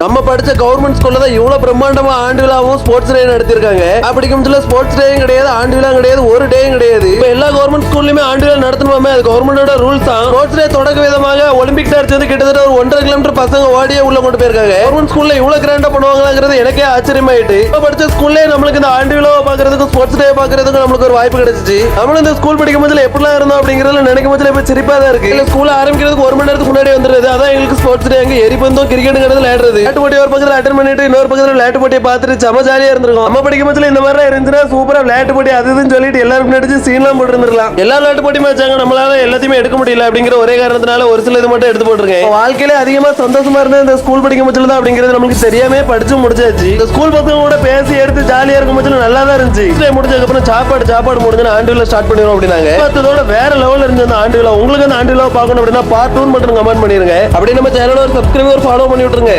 நம்ம படிச்ச கவர்மெண்ட் ஸ்கூல்ல தான் இவ்வளவு பிரம்மாண்டமா ஆண்டு விழாவும் ஸ்போர்ட்ஸ் டே நடத்திருக்காங்க. அப்படிக்கும் ஸ்போர்ட்ஸ் டேயும் கிடையாது, ஆண்டு விழா கிடையாது, ஒரு டேயும் கிடையாது. இப்ப எல்லா கவர்மெண்ட் ஸ்கூல்லயுமே ஆண்டு விழா நடத்தணுமே, அது கவர்மெண்டோட ரூல்ஸ் தான். ஸ்போர்ட்ஸ் டே தொடக்க விதமாக ஒலிம்பிக் டார்ச் வந்து கிட்டத்தட்ட ஒரு 1.5 கிலோமீட்டர் பசங்க ஓடியே உள்ள கொண்டு போயிருக்காங்க. கவர்மெண்ட் ஸ்கூல்ல இவ்வளவு கிராண்டா பண்ணுவாங்கிறது எனக்கே ஆச்சரியமாயிட்டு. இப்ப படிச்ச ஸ்கூல்ல நம்மளுக்கு இந்த ஆண்டு விழாவை பாக்குறதுக்கும் ஸ்போர்ட்ஸ் டே பாக்குறதுக்கும் நம்மளுக்கு ஒரு வாய்ப்பு கிடைச்சிச்சு. நம்மளும் இந்த ஸ்கூல் படிக்கும் போதுல எப்படிலாம் இருந்தோம் அப்படிங்கறத நினைக்கும் போதுல இப்ப சிரிப்பா தான் இருக்கு. இல்ல ஸ்கூல் ஆரம்பிக்கிறதுக்கு 1 மணி நேரத்துக்கு முன்னாடி வந்துருது. அதான் எங்களுக்கு ஸ்போர்ட்ஸ் டே. அங்க எரிபந்தும் கிரிக்கெட்டுங்கிறது விளையாடுறது, விளையாட்டு போட்டி ஒரு பக்கத்துல அட்டெண்ட் பண்ணிட்டு இன்னொரு பக்கத்துல விளையாட்டு போட்டியை பார்த்துட்டு செம ஜாலியா இருந்திருக்கும். நம்ம படிக்கும் போதுல இந்த மாதிரி இருந்துச்சுன்னா சூப்பரா விளையாட்டு போட்டி அது இதுன்னு சொல்லிட்டு எல்லாரும் நடிச்சு சீன்லாம் போட்டு இருந்திருக்கலாம். எல்லா விளையாட்டு போட்டியுமே வச்சாங்க, நம்மளால எல்லாத்தையுமே எடுக்க முடியல அப்படிங்கிற ஒரே காரணத்தினால ஒரு சில இது மட்டும் எடுத்து போட்டுருக்கேன். வாழ்க்கையில அதிகமா சந்தோஷமா இருந்தது இந்த ஸ்கூல் படிக்கும் போதுல தான் அப்படிங்கிறது நமக்கு தெரியாம படிச்சு முடிச்சாச்சு. இந்த ஸ்கூல் பசங்க கூட பேசி எடுத்து ஜாலியா இருக்கும் போதுல நல்லா தான் இருந்துச்சு. முடிஞ்சதுக்கு அப்புறம் சாப்பாடு முடிஞ்சு ஆண்டு விழா ஸ்டார்ட் பண்ணிடுவோம் அப்படின்னாங்க. அதோட வேற லெவல்ல இருந்துச்சு அந்த ஆண்டு விழா. உங்களுக்கு அந்த ஆண்டு விழா பார்க்கணும் அப்படின்னா பார்ட் 2 மட்டும் கமெண்ட் பண்ணிருங்க. அப்படி நம்ம சேனலை ஒரு சப்ஸ்கிரைபர் ஃபாலோ பண்ணி விட்டுருங்க.